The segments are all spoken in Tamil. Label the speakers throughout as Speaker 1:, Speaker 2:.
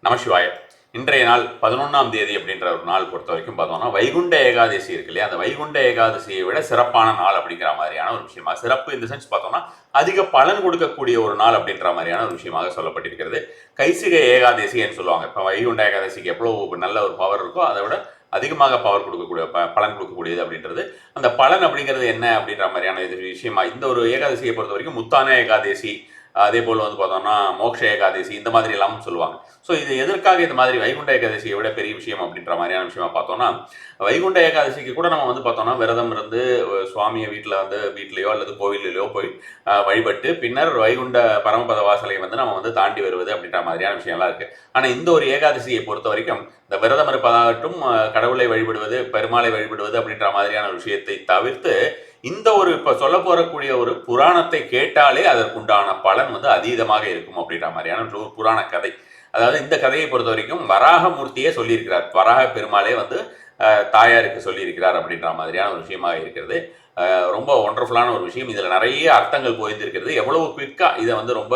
Speaker 1: நமசிவாய. இன்றைய நாள் 11ஆம் தேதி அப்படின்ற ஒரு நாள் பொறுத்த வரைக்கும் பார்த்தோம்னா வைகுண்ட ஏகாதசி இருக்கு இல்லையா, அந்த வைகுண்ட ஏகாதசியை விட சிறப்பான நாள் அப்படிங்கிற மாதிரியான ஒரு விஷயமா, சிறப்பு இந்த சென்ஸ் பார்த்தோம்னா அதிக பலன் கொடுக்கக்கூடிய ஒரு நாள் அப்படின்ற மாதிரியான ஒரு விஷயமாக சொல்லப்பட்டிருக்கிறது. கைசிக ஏகாதசின்னு சொல்லுவாங்க. இப்போ வைகுண்ட ஏகாதசிக்கு எவ்வளோ நல்ல ஒரு பவர் இருக்கோ அதை விட அதிகமாக பவர் கொடுக்கக்கூடிய பலன் கொடுக்கக்கூடியது அப்படின்றது. அந்த பலன் அப்படிங்கிறது என்ன அப்படின்ற மாதிரியான இது விஷயமா இந்த ஒரு ஏகாதசியை பொறுத்த வரைக்கும் முத்தான ஏகாதசி, அதே போல் வந்து பார்த்தோம்னா மோட்ச ஏகாதசி, இந்த மாதிரி எல்லாமும் சொல்லுவாங்க. ஸோ இது எதற்காக இந்த மாதிரி வைகுண்ட ஏகாதசியை விட பெரிய விஷயம் அப்படின்ற மாதிரியான விஷயமா பார்த்தோம்னா, வைகுண்ட ஏகாதசிக்கு கூட நம்ம வந்து பார்த்தோம்னா விரதம் இருந்து சுவாமியை வீட்டிலையோ அல்லது கோவிலிலையோ போய் வழிபட்டு பின்னர் வைகுண்ட பரமபத வாசலை வந்து நம்ம வந்து தாண்டி வருவது அப்படின்ற மாதிரியான விஷயம்லாம் இருக்குது. ஆனால் இந்த ஒரு ஏகாதசியை பொறுத்த வரைக்கும் இந்த விரதம் இருப்பதாகட்டும், கடவுளை வழிபடுவது, பெருமாளை வழிபடுவது அப்படின்ற மாதிரியான ஒரு விஷயத்தை தவிர்த்து இந்த ஒரு இப்போ சொல்ல போறக்கூடிய ஒரு புராணத்தை கேட்டாலே அதற்குண்டான பலன் வந்து அதீதமாக இருக்கும் அப்படின்ற மாதிரியான ஒரு புராண கதை. அதாவது இந்த கதையை பொறுத்த வரைக்கும் வராகமூர்த்தியே சொல்லியிருக்கிறார். வராக பெருமாளே வந்து தாயாருக்கு சொல்லியிருக்கிறார் அப்படின்ற மாதிரியான ஒரு விஷயமாக இருக்கிறது. ரொம்ப ஒண்டர்ஃபுல்லான ஒரு விஷயம். இதில் நிறைய அர்த்தங்கள் போயிருக்கிறது. எவ்வளவு குயிக்காக இதை வந்து ரொம்ப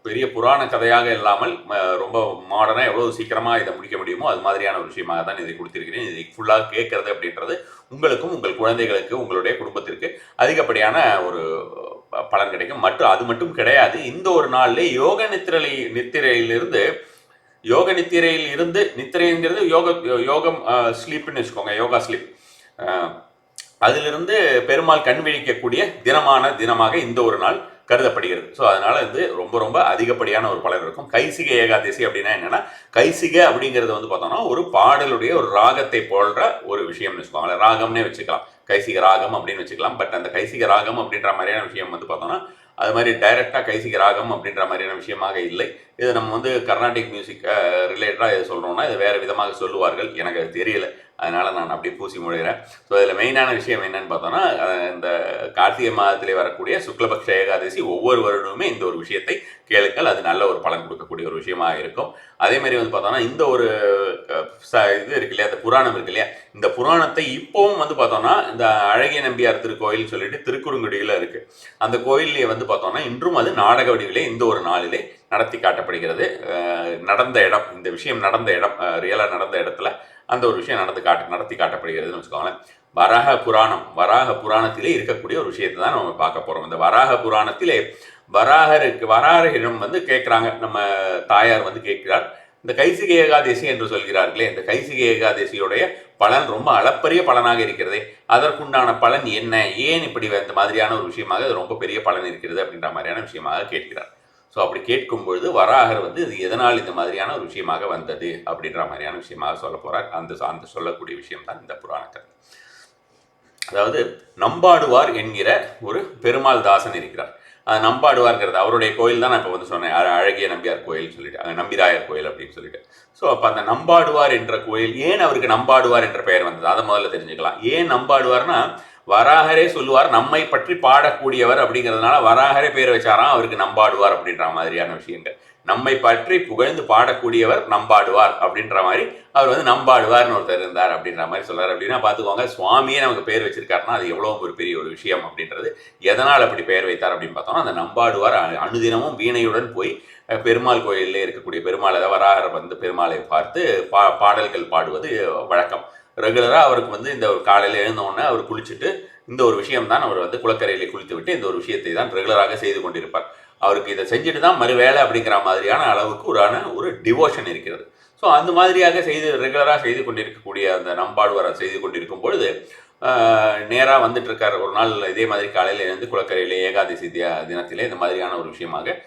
Speaker 1: பெரிய புராண கதையாக இல்லாமல் ரொம்ப மாடர்னாக எவ்வளோ சீக்கிரமாக இதை முடிக்க முடியுமோ அது மாதிரியான ஒரு விஷயமாக தான் இதை கொடுத்திருக்கிறேன். இதை ஃபுல்லாக கேட்கறது அப்படின்றது உங்களுக்கும் உங்கள் குழந்தைகளுக்கு உங்களுடைய குடும்பத்திற்கு அதிகப்படியான ஒரு பலன் கிடைக்கும். மற்றும் அது மட்டும் கிடையாது, இந்த ஒரு நாளில் நித்திரையிலிருந்து நித்திரைங்கிறது யோகம் ஸ்லீப்னு வச்சுக்கோங்க, யோகா ஸ்லீப், அதிலிருந்து பெருமாள் கண் விழிக்கக்கூடிய தினமாக இந்த ஒரு நாள் கருதப்படுகிறது. ஸோ அதனால வந்து ரொம்ப ரொம்ப அதிகப்படியான ஒரு பலன் இருக்கும். கைசிக ஏகாதசி அப்படின்னா என்னன்னா, கைசிக அப்படிங்கிறது வந்து பார்த்தோம்னா ஒரு பாடலுடைய ஒரு ராகத்தை போன்ற ஒரு விஷயம்னு வச்சுக்கோங்களேன். ராகம்னே வச்சுக்கலாம், கைசிக ராகம் அப்படின்னு வச்சுக்கலாம். பட் அந்த கைசிக ராகம் அப்படின்ற மாதிரியான விஷயம் வந்து பார்த்தோம்னா அது மாதிரி டைரக்டாக கைசிக ராகம் அப்படின்ற மாதிரியான விஷயமாக இல்லை. இது நம்ம வந்து கர்நாடிக் மியூசிக் ரிலேட்டடாக எது சொல்கிறோம்னா இது வேறு விதமாக சொல்லுவார்கள். எனக்கு அது தெரியல, அதனால் நான் அப்படியே பூசி முழுகிறேன். ஸோ இதில் மெயினான விஷயம் என்னன்னு பார்த்தோன்னா, இந்த கார்த்திகை மாதத்திலே வரக்கூடிய சுக்லபக்ஷ ஏகாதசி ஒவ்வொரு வருடமுமே இந்த ஒரு விஷயத்தை கேளுங்கள். அது நல்ல ஒரு பலன் கொடுக்கக்கூடிய ஒரு விஷயமாக இருக்கும். அதேமாதிரி வந்து பார்த்தோன்னா இந்த ஒரு இது இருக்கு இல்லையா, அந்த புராணம் இருக்கு இல்லையா, இந்த புராணத்தை இப்போவும் வந்து பார்த்தோம்னா இந்த அழகிய நம்பியார் திருக்கோயில் சொல்லிட்டு திருக்குறுங்குடியில் இருக்குது. அந்த கோயிலே வந்து பார்த்தோம்னா இன்றும் அது நாடக வடிவிலே இந்த ஒரு நாளிலே நடத்தி காட்டப்படுகிறது. நடந்த இடம், இந்த விஷயம் நடந்த இடம், ரியலாக நடந்த இடத்துல அந்த ஒரு விஷயம் நடத்தி காட்டப்படுகிறதுன்னு வச்சுக்கோங்களேன். வராக புராணத்திலே இருக்கக்கூடிய ஒரு விஷயத்தை தான் நம்ம பார்க்க போகிறோம். இந்த வராக புராணத்திலே வராகரிடம் வந்து கேட்குறாங்க, நம்ம தாயார் வந்து கேட்கிறார், இந்த கைசிக ஏகாதசி என்று சொல்கிறார்களே, இந்த கைசிக ஏகாதசியுடைய பலன் ரொம்ப அளப்பரிய பலனாக இருக்கிறதே, அதற்குண்டான பலன் என்ன, ஏன் இப்படி இந்த மாதிரியான ஒரு விஷயமாக அது ரொம்ப பெரிய பலன் இருக்கிறது அப்படின்ற மாதிரியான விஷயமாக கேட்கிறார். ஸோ அப்படி கேட்கும்பொழுது வராகர் வந்து இது எதனால் இந்த மாதிரியான ஒரு விஷயமாக வந்தது அப்படின்ற மாதிரியான விஷயமாக சொல்ல போகிறார். அந்த சொல்லக்கூடிய விஷயம் தான் இந்த புராண கதை. அதாவது நம்பாடுவார் என்கிற ஒரு பெருமாள் தாசன் இருக்கிறார். நம்பாடுவார்ங்கிறது அவருடைய கோயில் தான் நான் இப்போ வந்து சொன்னேன், அழகிய நம்பியார் கோயில் சொல்லிட்டு, நம்பிராயர் கோயில் அப்படின்னு சொல்லிட்டு. ஸோ அப்போ அந்த நம்பாடுவார் என்ற கோயில், ஏன் அவருக்கு நம்பாடுவார் என்ற பெயர் வந்தது அதை முதல்ல தெரிஞ்சுக்கலாம். ஏன் நம்பாடுவார்னா, வராகரே சொல்லுவார் நம்மை பற்றி பாடக்கூடியவர் அப்படிங்கிறதுனால வராகரே பேர் வச்சாராம் அவருக்கு நம்பாடுவார் அப்படின்ற மாதிரியான விஷயங்கள். நம்மை பற்றி புகழ்ந்து பாடக்கூடியவர் நம்பாடுவார் அப்படின்ற மாதிரி அவர் வந்து நம்பாடுவார்னு ஒருத்தர் இருந்தார் அப்படின்ற மாதிரி சொல்றாரு. அப்படின்னா பார்த்துக்கோங்க, சுவாமியே நமக்கு பேர் வச்சிருக்காருன்னா அது எவ்வளோ ஒரு பெரிய ஒரு விஷயம் அப்படின்றது. எதனால் அப்படி பெயர் வைத்தார் அப்படின்னு பார்த்தோம்னா, அந்த நம்பாடுவார் அனுதினமும் வீணையுடன் போய் பெருமாள் கோயிலில் இருக்கக்கூடிய பெருமாள், வராகர் வந்து பெருமாளை பார்த்து பாடல்கள் பாடுவது வழக்கம். ரெகுலராக அவருக்கு வந்து இந்த ஒரு காலையில் எழுந்தோடனே அவர் குளிச்சுட்டு இந்த ஒரு விஷயம் தான் அவர் வந்து குளக்கரையில் குளித்து விட்டு இந்த ஒரு விஷயத்தை தான் ரெகுலராக செய்து கொண்டிருப்பார். அவருக்கு இதை செஞ்சுட்டு தான் மறுவேளை அப்படிங்கிற மாதிரியான அளவுக்கு ஒரு டிவோஷன் இருக்கிறது. ஸோ அந்த மாதிரியாக ரெகுலராக செய்து கொண்டிருக்கக்கூடிய அந்த நம்பாடுவரை செய்து கொண்டிருக்கும் பொழுது நேராக வந்துட்டு இருக்கார். ஒரு நாள் இதே மாதிரி காலையில் எழுந்து குளக்கரையிலே ஏகாதசி தினத்திலே இந்த மாதிரியான ஒரு விஷயமாக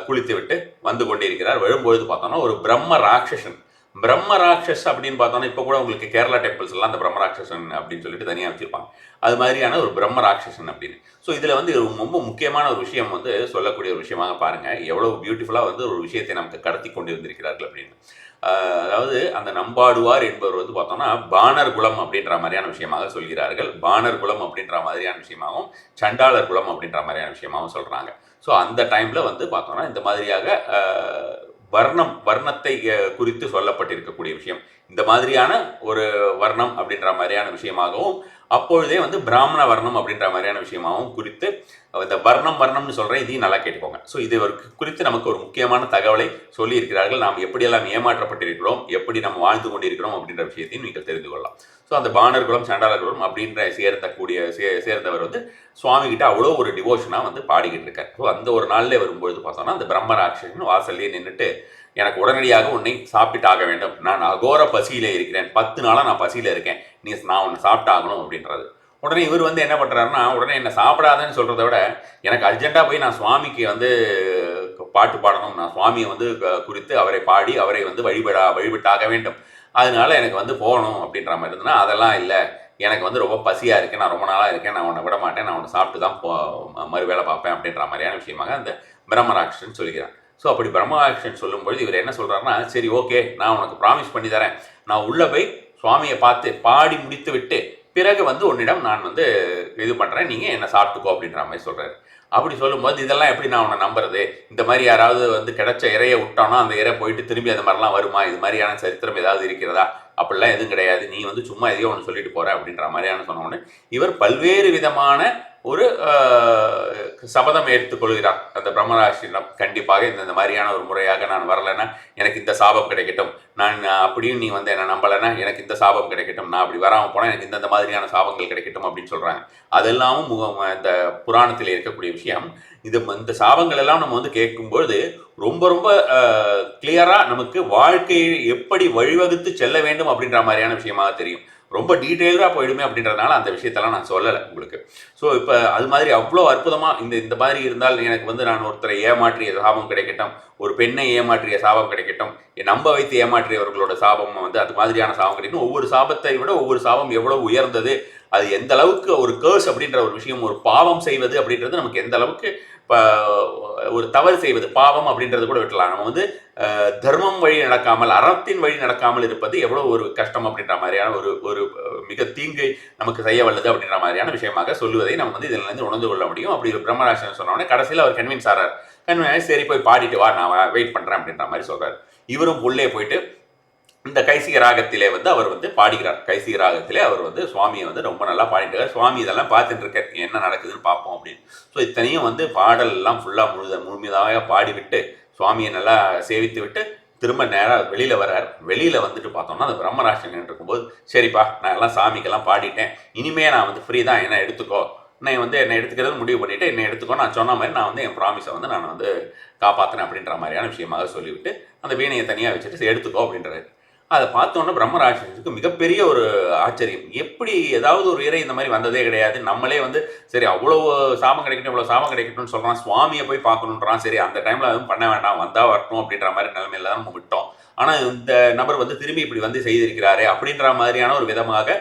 Speaker 1: குளித்து விட்டு வந்து கொண்டிருக்கிறார். வரும்பொழுது பார்த்தோன்னா ஒரு பிரம்ம ராட்சஸ் அப்படின்னு பார்த்தோன்னா, இப்போ கூட உங்களுக்கு கேரளா டெம்பிள்ஸ் எல்லாம் அந்த பிரம்ம ராட்சசன் அப்படின்னு சொல்லிட்டு தனியாக வச்சிருப்பாங்க. அது மாதிரியான ஒரு பிரம்ம ராட்சசன் அப்படின்னு. ஸோ இதில் வந்து ரொம்ப முக்கியமான ஒரு விஷயம் வந்து சொல்லக்கூடிய ஒரு விஷயமாக பாருங்கள், எவ்வளோ பியூட்டிஃபுல்லாக வந்து ஒரு விஷயத்தை நமக்கு கடத்தி கொண்டு இருந்திருக்கிறார்கள் அப்படின்னு. அதாவது அந்த நம்பாடுவார் என்பவர் வந்து பார்த்தோம்னா பாணர் குலம் அப்படின்ற மாதிரியான விஷயமாக சொல்கிறார்கள். பாணர் குலம் அப்படின்ற மாதிரியான விஷயமாகவும், சண்டாளர் குலம் அப்படின்ற மாதிரியான விஷயமாகவும் சொல்கிறாங்க. ஸோ அந்த டைமில் வந்து பார்த்தோம்னா இந்த மாதிரியாக வர்ணத்தை குறித்து சொல்லப்பட்டிருக்கக்கூடிய விஷயம், இந்த மாதிரியான ஒரு வர்ணம் அப்படின்ற மாதிரியான விஷயமாகவும், அப்பொழுதே வந்து பிராமண வர்ணம் அப்படின்ற மாதிரியான விஷயமாகவும் குறித்து இந்த வர்ணம்னு சொல்கிறேன், இதையும் நல்லா கேட்டுக்கோங்க. ஸோ இது குறித்து நமக்கு ஒரு முக்கியமான தகவலை சொல்லியிருக்கிறார்கள். நாம் எப்படியெல்லாம் ஏமாற்றப்பட்டிருக்கிறோம், எப்படி நம்ம வாழ்ந்து கொண்டிருக்கிறோம் அப்படின்ற விஷயத்தையும் நீங்கள் தெரிந்து கொள்ளலாம். ஸோ அந்த பாணர்களும் சண்டாளர்களும் அப்படின்ற சேர்ந்தவர் வந்து சுவாமி கிட்ட அவ்வளோ ஒரு டிவோஷனாக வந்து பாடிக்கிட்டு இருக்கார். ஸோ அந்த ஒரு நாளில் வரும்பொழுது பார்த்தோம்னா அந்த பிரம்மராட்சசன் வாசல்லே நின்றுட்டு, எனக்கு உடனடியாக உன்னை சாப்பிட்டாக வேண்டும், நான் அகோர பசியிலே இருக்கிறேன், 10 நாளாக நான் பசியில் இருக்கேன், நான் உன்னை சாப்பிட்டாகணும் அப்படின்றது. உடனே இவர் வந்து என்ன பண்ணுறாருன்னா, உடனே என்னை சாப்பிடாதன்னு சொல்கிறத விட, எனக்கு அர்ஜென்ட்டாக போய் நான் சுவாமிக்கு வந்து பாட்டு பாடணும், நான் சுவாமியை வந்து குறித்து அவரை பாடி அவரை வந்து வழிபட்டாக வேண்டும், அதனால எனக்கு வந்து போகணும் அப்படின்ற மாதிரி இருந்ததுன்னா, அதெல்லாம் இல்லை, எனக்கு வந்து ரொம்ப பசியாக இருக்கேன், நான் ரொம்ப நாளாக இருக்கேன், நான் உன்னை விட மாட்டேன், நான் உன்னை சாப்பிட்டு தான் மறுவேளை பார்ப்பேன் அப்படின்ற மாதிரியான விஷயமாக அந்த பிரம்மராட்சசன் சொல்கிறான். ஸோ அப்படி பிரம்மராட்சசன் சொல்லும்பொழுது இவர் என்ன சொல்கிறாருன்னா, சரி ஓகே, நான் உனக்கு ப்ராமிஸ் பண்ணி தரேன், நான் உள்ளே போய் சுவாமியை பார்த்து பாடி முடித்து விட்டு பிறகு வந்து உன்னிடம் நான் வந்து இது பண்ணுறேன், நீங்கள் என்னை சாப்பிட்டுக்கோ அப்படின்ற மாதிரி சொல்கிறாரு. அப்படி சொல்லும்போது இதெல்லாம் எப்படி நான் உன்னை நம்புறது, இந்த மாதிரி யாராவது வந்து கிடைச்ச இறையை விட்டோன்னா அந்த இறை போயிட்டு திரும்பி அந்த மாதிரிலாம் வருமா, இது மாதிரியான சரித்திரம் ஏதாவது இருக்கிறதா, அப்படிலாம் எதுவும் கிடையாது, நீ வந்து சும்மா எதையோ ஒன்று சொல்லிட்டு போகிற அப்படின்ற மாதிரியான சொன்னோடனே இவர் பல்வேறு விதமான ஒரு சபதம் எடுத்துக்கொள்கிறார் அந்த பிரம்மராட்சசியிடம். கண்டிப்பாக இந்த மாதிரியான ஒரு முறையாக நான் வரலைன்னா எனக்கு இந்த சாபம் கிடைக்கட்டும், நான் அப்படியும் நீ வந்து என்ன நம்பலைன்னா எனக்கு இந்த சாபம் கிடைக்கட்டும், நான் அப்படி வராமல் போனால் எனக்கு இந்த மாதிரியான சாபங்கள் கிடைக்கட்டும் அப்படின்னு சொல்கிறாங்க. அதெல்லாமும் இந்த புராணத்தில் இருக்கக்கூடிய விஷயம். இந்த சாபங்கள் எல்லாம் நம்ம வந்து கேட்கும்போது ரொம்ப ரொம்ப கிளியராக நமக்கு வாழ்க்கையை எப்படி வழிவகுத்து செல்ல வேண்டும் அப்படின்ற மாதிரியான விஷயமாக தெரியும். ரொம்ப டீட்டெயிலாக போயிடுமே அப்படின்றதுனால அந்த விஷயத்தெல்லாம் நான் சொல்லலை உங்களுக்கு. ஸோ இப்போ அது மாதிரி அவ்வளோ அற்புதமாக இந்த மாதிரி இருந்தால் எனக்கு வந்து நான் ஒருத்தரை ஏமாற்றிய சாபம் கிடைக்கட்டும், ஒரு பெண்ணை ஏமாற்றிய சாபம் கிடைக்கட்டும், நம்ப வைத்து ஏமாற்றியவர்களோட சாபம் வந்து அது மாதிரியான சாபம் கிடைக்கணும். ஒவ்வொரு சாபத்தை விட ஒவ்வொரு சாபம் எவ்வளோ உயர்ந்தது, அது எந்த அளவுக்கு ஒரு கேர்ஸ் அப்படின்ற ஒரு விஷயம், ஒரு பாவம் செய்வது அப்படின்றது நமக்கு எந்த அளவுக்கு ஒரு தவறு செய்வது, பாவம் அப்படின்றது கூட விட்டலாம். நம்ம வந்து தர்மம் வழி நடக்காமல் அறத்தின் வழி நடக்காமல் இருப்பது எவ்வளோ ஒரு கஷ்டம் அப்படின்ற மாதிரியான ஒரு மிக தீங்கை நமக்கு செய்ய வல்லது அப்படின்ற மாதிரியான விஷயமாக சொல்லுவதை நம்ம வந்து இதில் இருந்து உணர்ந்து கொள்ள முடியும். அப்படி ஒரு பிரம்மராட்சசன் சொன்னோடனே கடைசியில் அவர் கன்வின்ஸ் ஆகிறார். கன்வின்ஸ் சரி போய் பாடிட்டு வா, நான் வெயிட் பண்ணுறேன் அப்படின்ற மாதிரி சொல்கிறார். இவரும் உள்ளே போயிட்டு இந்த கைசிக ராகத்திலே வந்து அவர் வந்து பாடுகிறார். கைசிக ராகத்திலே அவர் வந்து சுவாமியை வந்து ரொம்ப நல்லா பாடிட்டு, சுவாமி இதெல்லாம் பார்த்துட்டு இருக்க என்ன நடக்குதுன்னு பார்ப்போம் அப்படின்னு. ஸோ இத்தனையும் வந்து பாடல் எல்லாம் ஃபுல்லாக முழுமையாக பாடிவிட்டு சுவாமியை நல்லா சேவித்து விட்டு திரும்ப நேராக வெளியில் வர்றார். வெளியில் வந்துட்டு பார்த்தோம்னா அந்த பிரம்மராட்சசன் இருக்கும்போது, சரிப்பா நான் எல்லாம் சாமிக்கெல்லாம் பாடிட்டேன், இனிமே நான் வந்து ஃப்ரீ தான், என்ன எடுத்துக்கோ, நான் வந்து என்னை எடுத்துக்கிறது முடிவு பண்ணிவிட்டு என்னை எடுத்துக்கோ, நான் சொன்ன மாதிரி நான் வந்து என் ப்ராமிஸை வந்து நான் வந்து காப்பாற்றினேன் அப்படின்ற மாதிரியான விஷயமாக சொல்லிவிட்டு அந்த வீணையை தனியாக வச்சுட்டு எடுத்துக்கோ அப்படின்றாரு. அதை பார்த்தோன்னா பிரம்மராட்சசனுக்கு மிகப்பெரிய ஒரு ஆச்சரியம். எப்படி ஏதாவது ஒரு இறை இந்த மாதிரி வந்ததே கிடையாது, நம்மளே வந்து சரி அவ்வளோ சாபம் கிடைக்கட்டும் இவ்வளோ சாபம் கிடைக்கட்டும்னு சொல்கிறான், சுவாமியை போய் பார்க்கணுன்றான், சரி அந்த டைமில் எதுவும் பண்ண வேண்டாம், வந்தால் வரட்டும் அப்படின்ற மாதிரி நிலைமையில தான் நம்ம விட்டோம். ஆனால் இந்த நபர் வந்து திரும்பி இப்படி வந்து செய்திருக்கிறாரே அப்படின்ற மாதிரியான ஒரு விதமாக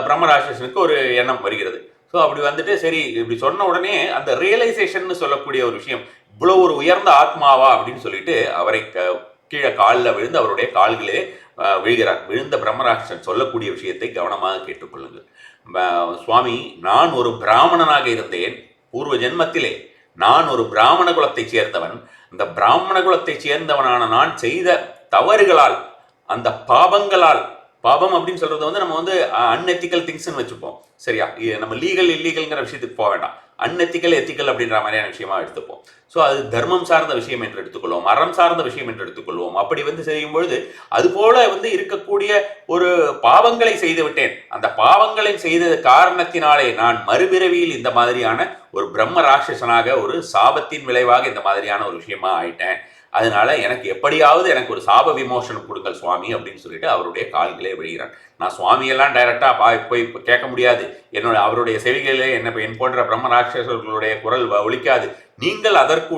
Speaker 1: பிரம்மராட்சசனுக்கு ஒரு எண்ணம் வருகிறது. ஸோ அப்படி வந்துட்டு சரி இப்படி சொன்ன உடனே அந்த ரியலைசேஷன் சொல்லக்கூடிய ஒரு விஷயம், இவ்வளோ ஒரு உயர்ந்த ஆத்மாவா அப்படின்னு சொல்லிட்டு அவரை கீழே காலில் விழுந்து அவருடைய கால்களே விழுகிறார். விழுந்த பிரம்மராட்சசன் சொல்லக்கூடிய விஷயத்தை கவனமாக கேட்டுக்கொள்ளுங்கள். சுவாமி, நான் ஒரு பிராமணனாக இருந்தேன், பூர்வ ஜென்மத்திலே நான் ஒரு பிராமண குலத்தைச் சேர்ந்தவன், அந்த பிராமண குலத்தைச் சேர்ந்தவனான நான் செய்த தவறுகளால், அந்த பாபங்களால், பாபம் அப்படின்னு சொல்றது வந்து நம்ம வந்து அன்எத்திக்கல் திங்ஸ்ன்னு வச்சுப்போம், சரியா? நம்ம லீகல் இல்லீகல்ங்கிற விஷயத்துக்கு போக வேண்டாம், அன்எத்திக்கல் எத்திக்கல் அப்படின்ற மாதிரியான விஷயமா எடுத்துப்போம். ஸோ அது தர்மம் சார்ந்த விஷயம் என்று எடுத்துக்கொள்வோம், அறம் சார்ந்த விஷயம் என்று எடுத்துக்கொள்வோம். அப்படி வந்து செய்யும் பொழுது அது போல வந்து இருக்கக்கூடிய ஒரு பாவங்களை செய்து விட்டேன், அந்த பாவங்களை செய்த காரணத்தினாலே நான் மறுபிறவியில் இந்த மாதிரியான ஒரு பிரம்ம ராட்சசனாக ஒரு சாபத்தின் விளைவாக இந்த மாதிரியான ஒரு விஷயமா ஆயிட்டேன், அதனால எனக்கு எப்படியாவது எனக்கு ஒரு சாப விமோசனம் கொடுங்கள் சுவாமி அப்படின்னு சொல்லிட்டு அவருடைய கால்களே விழுகிறான். நான் சுவாமியெல்லாம் டைரக்டா போய் கேட்க முடியாது, அவருடைய செவிகளிலே என் போன்ற பிரம்ம ராட்சசர்களுடைய குரல் ஒலிக்காது, நீங்கள் அதற்கு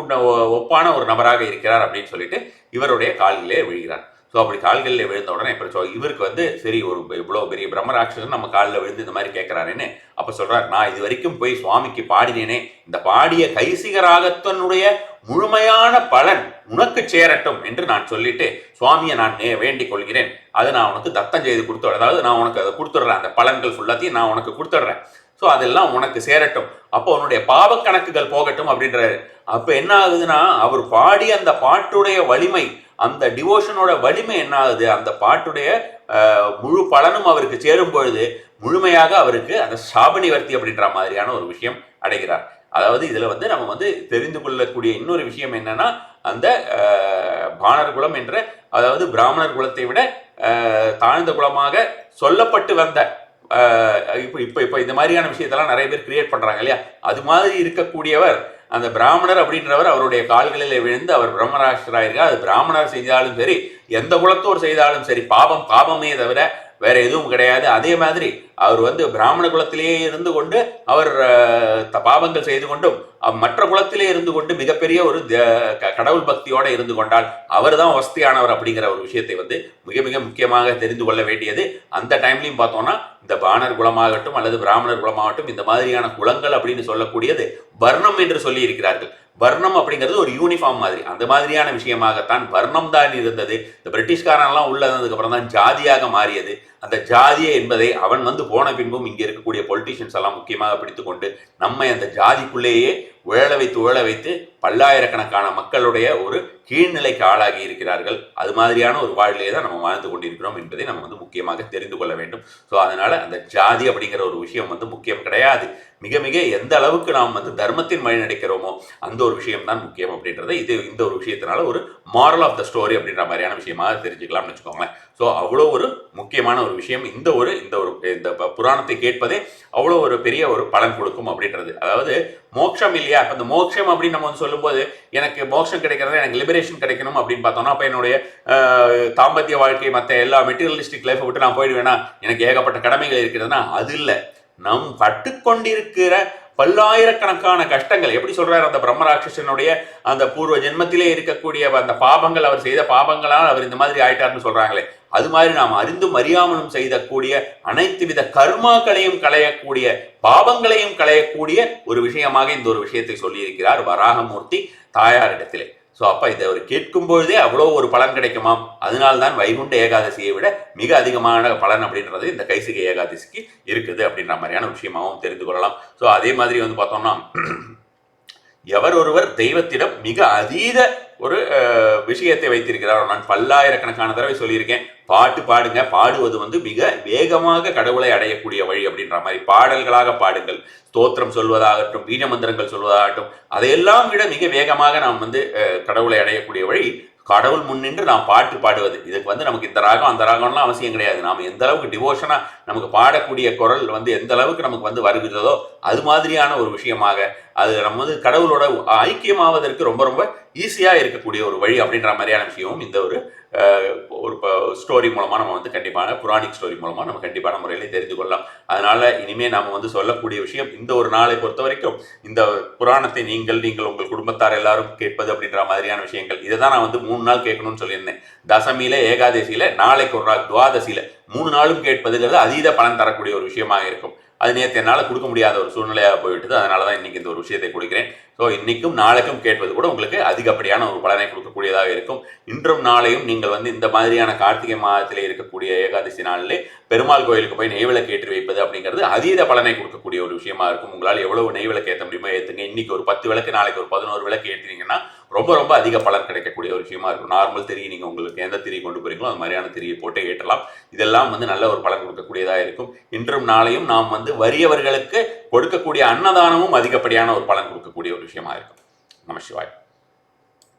Speaker 1: ஒப்பான ஒரு நபராக இருக்கிறார் அப்படின்னு சொல்லிட்டு இவருடைய கால்களே விழுகிறார். ஸோ அப்படி கால்களில் விழுந்த உடனே இப்போ இவருக்கு வந்து சரி ஒரு இவ்வளோ பெரிய பிரம்மராட்சசன் நம்ம காலில் விழுந்து இந்த மாதிரி கேட்குறாருன்னு அப்போ சொல்கிறார், நான் இது வரைக்கும் போய் சுவாமிக்கு பாடினேனே, இந்த பாடிய கைசிக ராகத்தினுடைய முழுமையான பலன் உனக்கு சேரட்டும் என்று நான் சொல்லிட்டு சுவாமியை நான் வேண்டிக் கொள்கிறேன், அதை நான் உனக்கு தத்தம் செய்து கொடுத்து, அதாவது நான் உனக்கு அதை கொடுத்துட்றேன், அந்த பலன்கள் ஃபுல்லாத்தையும் நான் உனக்கு கொடுத்துட்றேன், ஸோ அதெல்லாம் உனக்கு சேரட்டும், அப்போ உன்னுடைய பாவ கணக்குகள் போகட்டும் அப்படின்றாரு. அப்போ என்ன ஆகுதுன்னா அவர் பாடிய அந்த பாட்டுடைய வலிமை, அந்த டிவோஷனோட வலிமை என்ன ஆகுது, அந்த பாட்டுடைய முழு பலனும் அவருக்கு சேரும் பொழுது முழுமையாக அவருக்கு அந்த சாபனிவர்த்தி அப்படின்ற மாதிரியான ஒரு விஷயம் அடைகிறார். அதாவது இதுல வந்து நம்ம வந்து தெரிந்து கொள்ளக்கூடிய இன்னொரு விஷயம் என்னன்னா, அந்த பாணர் குலம் என்ற, அதாவது பிராமணர் குலத்தை விட தாழ்ந்த குலமாக சொல்லப்பட்டு வந்த, இப்போ இந்த மாதிரியான விஷயத்தெல்லாம் நிறைய பேர் கிரியேட் பண்றாங்க இல்லையா, அது மாதிரி இருக்கக்கூடியவர் அந்த பிராமணர் அப்படின்றவர் அவருடைய கால்களில் விழுந்து அவர் பிரம்மராஷ்டராயிருக்கார். அது பிராமணர் செய்தாலும் சரி, எந்த குலத்தோர் செய்தாலும் சரி, பாவம் பாவமே தவிர வேற எதுவும் கிடையாது. அதே மாதிரி அவர் வந்து பிராமண குலத்திலேயே இருந்து கொண்டு அவர் பாவங்கள் செய்து கொண்டும் மற்ற குலத்திலே இருந்து கொண்டு மிகப்பெரிய ஒரு கடவுள் பக்தியோட இருந்து கொண்டால் அவர் தான் வசதியானவர் அப்படிங்கிற ஒரு விஷயத்தை வந்து மிக மிக முக்கியமாக தெரிந்து கொள்ள வேண்டியது. அந்த டைம்லையும் பார்த்தோம்னா இந்த பாணர் குலமாகட்டும் அல்லது பிராமணர் குலமாகட்டும் இந்த மாதிரியான குலங்கள் அப்படின்னு சொல்லக்கூடியது வர்ணம் என்று சொல்லி இருக்கிறார்கள். வர்ணம் அப்படிங்கிறது ஒரு யூனிஃபார்ம் மாதிரி, அந்த மாதிரியான விஷயமாகத்தான் வர்ணம் தான் இருந்தது. இந்த பிரிட்டிஷ்காரெல்லாம் உள்ள வந்ததுக்கு அப்புறம் தான் ஜாதியாக மாறியது. அந்த ஜாதியை என்பதை அவன் வந்து போன பின்பும் இங்கே இருக்கக்கூடிய பொலிட்டீஷியன்ஸ் எல்லாம் முக்கியமாக பிடித்து கொண்டு நம்மை அந்த ஜாதிக்குள்ளேயே உழல வைத்து பல்லாயிரக்கணக்கான மக்களுடைய ஒரு கீழ்நிலைக்கு ஆளாகி இருக்கிறார்கள். அது மாதிரியான ஒரு வாழ்க்கையை தான் நம்ம வாழ்ந்து கொண்டிருக்கிறோம் என்பதை நம்ம வந்து முக்கியமாக தெரிந்து கொள்ள வேண்டும். ஸோ அதனால அந்த ஜாதி அப்படிங்கிற ஒரு விஷயம் வந்து முக்கியம் கிடையாது. மிக மிக எந்த அளவுக்கு நாம் வந்து தர்மத்தின் வழி நடக்கிறோமோ அந்த ஒரு விஷயம் தான் முக்கியம் அப்படின்றத இந்த ஒரு விஷயத்தினால ஒரு மாரல் ஆஃப் த ஸ்டோரி அப்படின்ற மாதிரியான விஷயமாக தெரிஞ்சுக்கலாம்னு வச்சுக்கோங்களேன். ஸோ அவ்வளோ ஒரு முக்கியமான ஒரு விஷயம் இந்த புராணத்தை கேட்பதே அவ்வளோ ஒரு பெரிய ஒரு பலன் கொடுக்கும் அப்படின்றது. அதாவது மோட்சம் இல்லையா, அந்த மோட்சம் அப்படின்னு நம்ம வந்து சொல்லும்போது எனக்கு மோட்சம் கிடைக்கிறது, எனக்கு லிபரேஷன் கிடைக்கணும் அப்படின்னு பார்த்தோம்னா, அப்போ என்னுடைய தாம்பத்திய வாழ்க்கை மற்ற எல்லா மெட்டீரியலிஸ்டிக் லைஃப்பை விட்டு நான் போயிடுவேன்னா, எனக்கு ஏகப்பட்ட கடமைகள் இருக்கிறதுனா அது இல்லை. நம் பட்டுக்கொண்டிருக்கிற பல்லாயிரக்கணக்கான கஷ்டங்கள், எப்படி சொல்றாரு அந்த பிரம்மராட்சசனுடைய அந்த பூர்வ ஜென்மத்திலே இருக்கக்கூடிய அந்த பாபங்கள், அவர் செய்த பாபங்களால் அவர் இந்த மாதிரி ஆயிட்டார்னு சொல்றாங்களே, அது மாதிரி நாம் அறிந்தும் அறியாமலும் செய்தக்கூடிய அனைத்து வித கர்மாக்களையும் களையக்கூடிய, பாவங்களையும் களையக்கூடிய ஒரு விஷயமாக இந்த ஒரு விஷயத்தை சொல்லியிருக்கிறார் வராகமூர்த்தி தாயாரிடத்திலே. ஸோ அப்போ இதை அவர் கேட்கும் பொழுதே அவ்வளோ ஒரு பலன் கிடைக்குமாம். அதனால்தான் வைகுண்ட ஏகாதசியை விட மிக அதிகமான பலன் அப்படின்றது இந்த கைசிகை ஏகாதசிக்கு இருக்குது அப்படின்ற மாதிரியான விஷயமாகவும் தெரிந்து கொள்ளலாம். ஸோ அதே மாதிரி வந்து பார்த்தோம்னா, எவர் ஒருவர் தெய்வத்திடம் மிக அதீத ஒரு விஷயத்தை வைத்திருக்கிறார். நான் பல்லாயிரக்கணக்கான தடவை சொல்லியிருக்கேன், பாட்டு பாடுங்க, பாடுவது வந்து மிக வேகமாக கடவுளை அடையக்கூடிய வழி அப்படின்ற மாதிரி. பாடல்களாக பாடுங்கள், ஸ்தோத்திரம் சொல்வதாகட்டும், பீஜ மந்திரங்கள் சொல்வதாகட்டும், அதையெல்லாம் விட மிக வேகமாக நாம் வந்து கடவுளை அடையக்கூடிய வழி கடவுள் முன்னின்று நாம் பாட்டு பாடுவது. இதுக்கு வந்து நமக்கு இந்த ராகம் அந்த ராகம்லாம் அவசியம் கிடையாது. நாம் எந்த அளவுக்கு டிவோஷனாக நமக்கு பாடக்கூடிய குரல் வந்து எந்த அளவுக்கு நமக்கு வந்து வருகிறதோ அது மாதிரியான ஒரு விஷயமாக அது நம்ம வந்து கடவுளோட ஐக்கியமாவதற்கு ரொம்ப ரொம்ப ஈஸியாக இருக்கக்கூடிய ஒரு வழி அப்படின்ற மாதிரியான விஷயமும் இந்த ஒரு ஸ்டோரி மூலமாக நம்ம வந்து கண்டிப்பான புராணிக் ஸ்டோரி மூலமாக நம்ம கண்டிப்பான முறையிலே தெரிந்து கொள்ளலாம். அதனால இனிமேல் நாம் வந்து சொல்லக்கூடிய விஷயம், இந்த ஒரு நாளை பொறுத்த வரைக்கும் இந்த புராணத்தை நீங்கள் உங்கள் குடும்பத்தார் எல்லாரும் கேட்பது அப்படின்ற மாதிரியான விஷயங்கள், இதை தான் நான் வந்து 3 நாள் கேட்கணும்னு சொல்லியிருந்தேன். தசமியில, ஏகாதசியில, நாளைக்கு ஒரு நாள் துவாதசியில 3 நாளும் கேட்பதுங்கிறது அதீத பலன் தரக்கூடிய ஒரு விஷயமாக இருக்கும். அது நேற்று என்னால் கொடுக்க முடியாத ஒரு சூழ்நிலையாக போய்விட்டது. அதனால தான் இன்றைக்கி இந்த ஒரு விஷயத்தை கொடுக்கிறேன். ஸோ இன்றைக்கும் நாளைக்கும் கேட்பது கூட உங்களுக்கு அதிகப்படியான ஒரு பலனை கொடுக்கக்கூடியதாக இருக்கும். இன்றும் நாளையும் நீங்கள் வந்து இந்த மாதிரியான கார்த்திகை மாதத்திலே இருக்கக்கூடிய ஏகாதசி நாளிலே பெருமாள் கோயிலுக்கு போய் நெய்விளக்கு ஏற்றி வைப்பது அப்படிங்கிறது அதீத பலனை கொடுக்கக்கூடிய ஒரு விஷயமா இருக்கும். உங்களால் எவ்வளவு நெய்விளக்கு ஏற்ற முடியுமோ ஏற்றுங்க. இன்னைக்கு ஒரு 10 விளக்கு, நாளைக்கு ஒரு 11 விளக்கு ஏற்றினீங்கன்னா ரொம்ப ரொம்ப அதிக பலன் கிடைக்கக்கூடிய ஒரு விஷயமா இருக்கும். நார்மல் திரி நீங்கள் உங்களுக்கு எந்த திரி கொண்டு போறீங்களோ அது மாதிரியான திரியை போட்டு ஏற்றலாம். இதெல்லாம் வந்து நல்ல ஒரு பலன் கொடுக்கக்கூடியதாக இருக்கும். இன்றும் நாளையும் நாம் வந்து வறியவர்களுக்கு கொடுக்கக்கூடிய அன்னதானமும் அதிகப்படியான ஒரு பலன் கொடுக்கக்கூடிய ஒரு விஷயமா இருக்கும். நம சிவாய்.